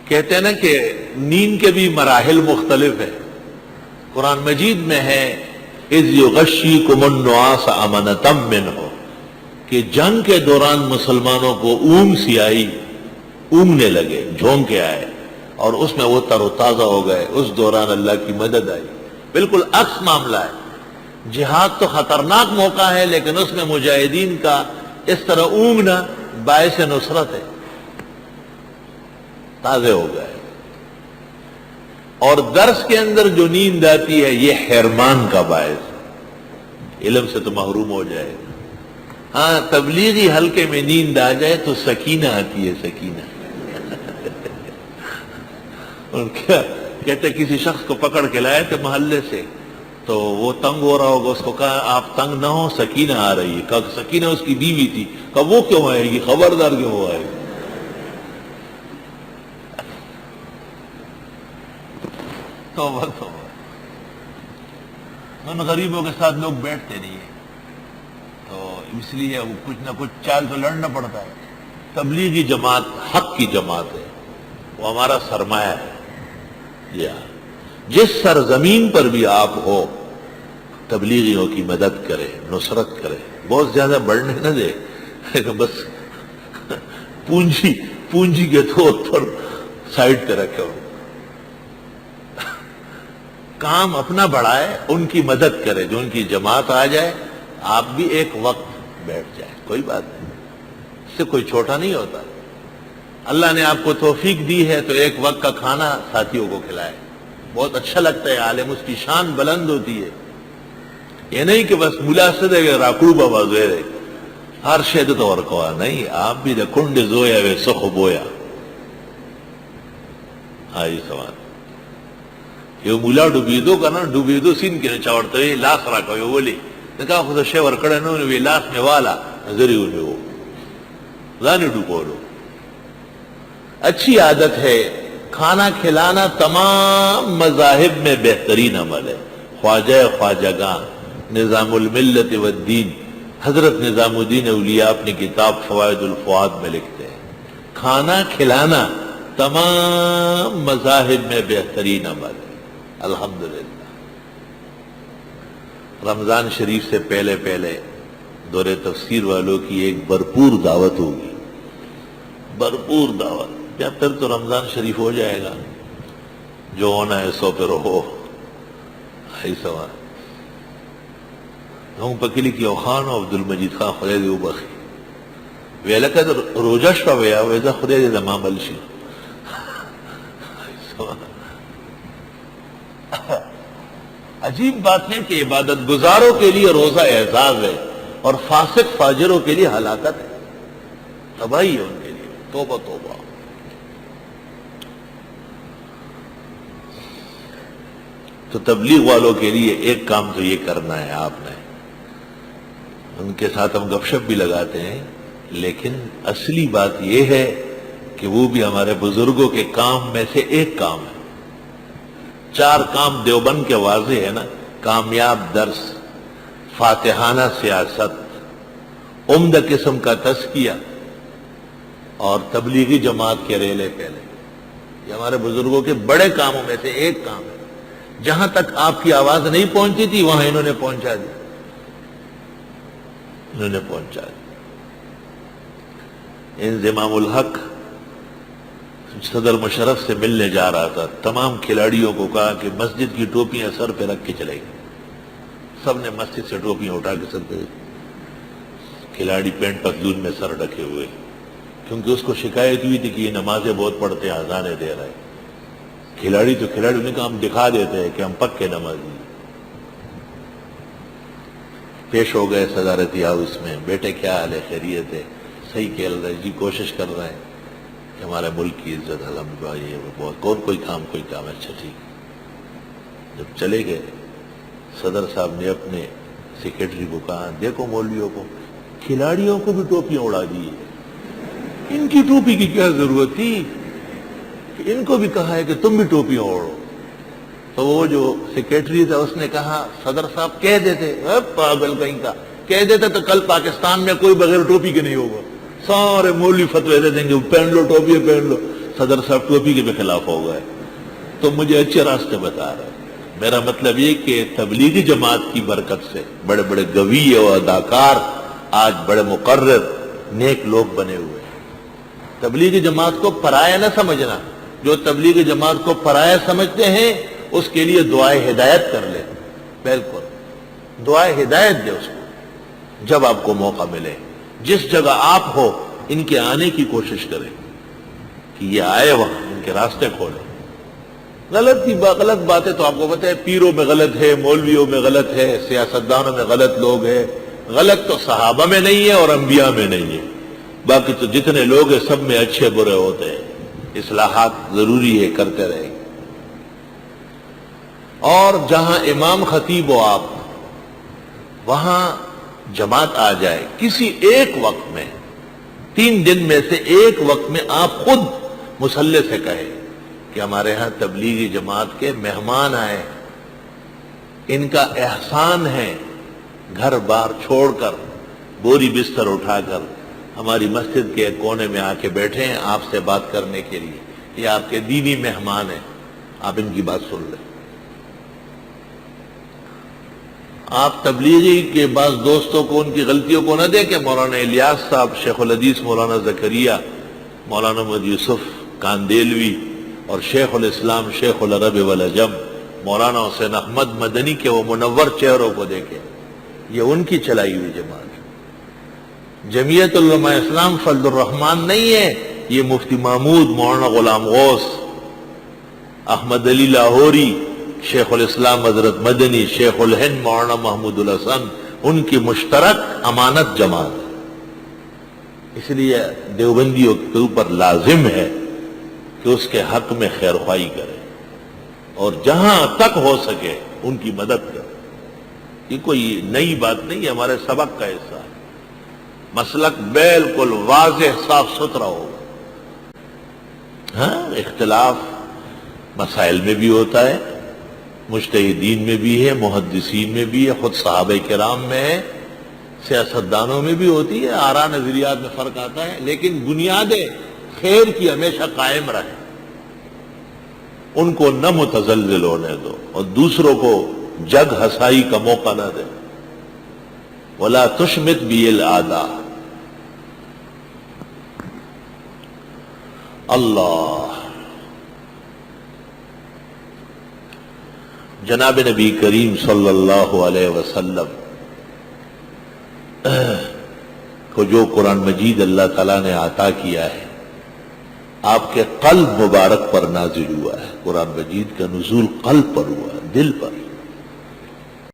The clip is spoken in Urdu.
کہتے ہیں نا کہ نیند کے بھی مراحل مختلف ہیں. قرآن مجید میں ہے اذ یغشیکم النعاس امنۃ منہ، کہ جنگ کے دوران مسلمانوں کو اونگ سی آئی، اونگنے لگے، جھونکے آئے، اور اس میں وہ تر و تازہ ہو گئے. اس دوران اللہ کی مدد آئی. بالکل عکس معاملہ ہے. جہاد تو خطرناک موقع ہے، لیکن اس میں مجاہدین کا اس طرح اونگنا باعث نصرت ہے، تازے ہو گئے. اور درس کے اندر جو نیند آتی ہے یہ حرمان کا باعث ہے، علم سے تو محروم ہو جائے. ہاں تبلیغی حلقے میں نیند آ جائے تو سکینہ آتی ہے، سکینہ. اور کیا کہتے کسی شخص کو پکڑ کے لائے تھے محلے سے، تو وہ تنگ ہو رہا ہوگا، اس کو کہا آپ تنگ نہ ہو، سکینہ آ رہی ہے. کہا سکینہ اس کی بیوی تھی. کہا وہ کیوں آئے گی، خبردار کیوں وہ آئے گی. توبہ توبہ. ان غریبوں کے ساتھ لوگ بیٹھتے نہیں ہیں، تو اس لیے وہ کچھ نہ کچھ چال تو لڑنا پڑتا ہے. تبلیغی جماعت حق کی جماعت ہے، وہ ہمارا سرمایہ ہے. جی ہاں، جس سرزمین پر بھی آپ ہو تبلیغیوں کی مدد کرے، نصرت کرے. بہت زیادہ بڑھنے نہ دے، بس پونجی کے طور پر سائڈ پہ رکھے ہو. کام اپنا بڑھائے، ان کی مدد کرے. جو ان کی جماعت آ جائے آپ بھی ایک وقت بیٹھ جائے، کوئی بات نہیں، اس سے کوئی چھوٹا نہیں ہوتا. اللہ نے آپ کو توفیق دی ہے تو ایک وقت کا کھانا ساتھیوں کو کھلائے، بہت اچھا لگتا ہے. عالم، اس کی شان بلند ہوتی ہے. یہ نہیں کہ بس ملا سدے گا راکڑو بابا زویرے ہر شید تو ورکوا نہیں، آپ بھی دا کنڈ زویا وے سخ بویا. آئی سوال یہ مولا ڈوبیدو کا نا، ڈوبیدو سین کے چاورتا ہے لاس راکو یہ بولی نکا خود شے ورکڑے نو وی لاس میں والا نظریو نے وہ زانی ڈوبولو. اچھی عادت ہے کھانا کھلانا. تمام مذاہب میں بہترین عمل ہے. خواجہ خواجگاں نظام الملت والدین حضرت نظام الدین اولیاء اپنی کتاب فوائد الفؤاد میں لکھتے ہیں کھانا کھلانا تمام مذاہب میں بہترین عمل ہے. الحمدللہ. رمضان شریف سے پہلے پہلے دور تفسیر والوں کی ایک بھرپور دعوت ہوگی، بھرپور دعوت. یا پھر تو رمضان شریف ہو جائے گا، جو ہونا ہے سو پہ رہو. ای سوال ہوں پکلی کی اوخان و عبد المجید خان خدای دیو بخی ویلکہ روجہ شوا ویا ویزا خدای دی دمام بلشی. عجیب بات ہے کہ عبادت گزاروں کے لیے روزہ اعزاز ہے اور فاسق فاجروں کے لیے ہلاکت ہے، تباہی ہے ان کے لیے. توبہ توبہ. تو تبلیغ والوں کے لیے ایک کام تو یہ کرنا ہے آپ نے. ان کے ساتھ ہم گپ شپ بھی لگاتے ہیں، لیکن اصلی بات یہ ہے کہ وہ بھی ہمارے بزرگوں کے کام میں سے ایک کام ہے. 4 کام دیوبند کے واضح ہے نا: کامیاب درس، فاتحانہ سیاست، عمدہ قسم کا تزکیہ، اور تبلیغی جماعت کے ریلے پہلے. یہ ہمارے بزرگوں کے بڑے کاموں میں سے ایک کام ہے. جہاں تک آپ کی آواز نہیں پہنچی تھی وہاں انہوں نے پہنچا دی، انہوں نے پہنچا دی. انضمام الحق صدر مشرف سے ملنے جا رہا تھا، تمام کھلاڑیوں کو کہا کہ مسجد کی ٹوپیاں سر پہ رکھ کے چلے گئے. سب نے مسجد سے ٹوپیاں اٹھا کے سر پہ. کھلاڑی پینٹ پتلون میں سر ڈھکے ہوئے، کیونکہ اس کو شکایت ہوئی تھی کہ یہ نمازیں بہت پڑھتے ہیں، اذانیں دے رہے. کھلاڑی تو کھلاڑی نے کہا ہم دکھا دیتے ہیں کہ ہم پکے نمازی. پیش ہو گئے صدارتی ہاؤس میں. بیٹے کیا حال ہے، خیریت ہے؟ صحیح کھیل رہے جی، کوشش کر رہے ہیں کہ ہمارے ملک کی عزت الحمدللہ. یہ وہ بہت اور کوئی کام اچھا ٹھیک. جب چلے گئے صدر صاحب نے اپنے سیکرٹری کو کہا دیکھو مولویوں کو، کھلاڑیوں کو بھی ٹوپیاں اڑا دی، ان کی ٹوپی کی کیا ضرورت تھی؟ ان کو بھی کہا ہے کہ تم بھی ٹوپیاں اوڑھو. تو وہ جو سیکرٹری تھا اس نے کہا صدر صاحب کہہ دیتے، پاگل کہیں کا، کہہ دیتے تو کل پاکستان میں کوئی بغیر ٹوپی کے نہیں ہوگا. سارے مولوی فتوے دے دیں گے پہن لو ٹوپی پہن لو. صدر صاحب ٹوپی کے بھی خلاف ہو گئے، تو مجھے اچھے راستے بتا رہے ہیں۔ میرا مطلب یہ کہ تبلیغی جماعت کی برکت سے بڑے بڑے گوی اور اداکار آج بڑے مقرر نیک لوگ بنے ہوئے ہیں۔ تبلیغی جماعت کو پرایا نہ سمجھنا، جو تبلیغی جماعت کو پرایا سمجھتے ہیں اس کے لیے دعائے ہدایت کر لے، بالکل دعائے ہدایت دے اس کو جب آپ کو موقع ملے، جس جگہ آپ ہو ان کے آنے کی کوشش کریں کہ یہ آئے، وہاں ان کے راستے کھولیں۔ غلط باتیں تو آپ کو پتہ ہے، پیروں میں غلط ہے، مولویوں میں غلط ہے، سیاستدانوں میں غلط لوگ ہیں۔ غلط تو صحابہ میں نہیں ہے اور انبیاء میں نہیں ہے، باقی تو جتنے لوگ ہیں سب میں اچھے برے ہوتے ہیں۔ اصلاحات ضروری ہے، کرتے رہیں۔ اور جہاں امام خطیب ہو آپ، وہاں جماعت آ جائے کسی ایک وقت میں، 3 دن میں سے ایک وقت میں آپ خود مصلی سے کہیں کہ ہمارے ہاں تبلیغی جماعت کے مہمان آئے، ان کا احسان ہے گھر بار چھوڑ کر، بوری بستر اٹھا کر ہماری مسجد کے ایک کونے میں آ کے بیٹھے ہیں آپ سے بات کرنے کے لیے، یہ آپ کے دینی مہمان ہیں، آپ ان کی بات سن لیں۔ آپ تبلیغی کے بعض دوستوں کو ان کی غلطیوں کو نہ دیں کہ مولانا الیاس صاحب، شیخ الحدیث مولانا زکریا، مولانا محمد یوسف کاندیلوی اور شیخ الاسلام شیخ العرب والعجم مولانا حسین احمد مدنی کے وہ منور چہروں کو دیکھیں، یہ ان کی چلائی ہوئی جماعت۔ جمعیت علماء اسلام فضل الرحمان نہیں ہے، یہ مفتی محمود، مولانا غلام غوث، احمد علی لاہوری، شیخ الاسلام حضرت مدنی، شیخ الہند مولانا محمود الحسن، ان کی مشترک امانت جماعت۔ اس لیے دیوبندیوں کے اوپر لازم ہے کہ اس کے حق میں خیر خواہی کرے اور جہاں تک ہو سکے ان کی مدد کرے۔ یہ کوئی نئی بات نہیں ہے، ہمارے سبق کا حصہ ہے۔ مسلک بالکل واضح صاف ستھرا ہوگا۔ ہاں، اختلاف مسائل میں بھی ہوتا ہے، مجتہدین میں بھی ہے، محدثین میں بھی ہے، خود صحابہ کرام میں ہے، سیاستدانوں میں بھی ہوتی ہے، آراء نظریات میں فرق آتا ہے، لیکن بنیادیں خیر کی ہمیشہ قائم رہے، ان کو نہ متزلزل ہونے دو اور دوسروں کو جگ ہسائی کا موقع نہ دے۔ وَلَا تُشْمِتْ بِهِ الْأَعْدَاءَ۔ اللہ، جناب نبی کریم صلی اللہ علیہ وسلم کو جو قرآن مجید اللہ تعالیٰ نے عطا کیا ہے، آپ کے قلب مبارک پر نازل ہوا ہے۔ قرآن مجید کا نزول قلب پر ہوا ہے، دل پر۔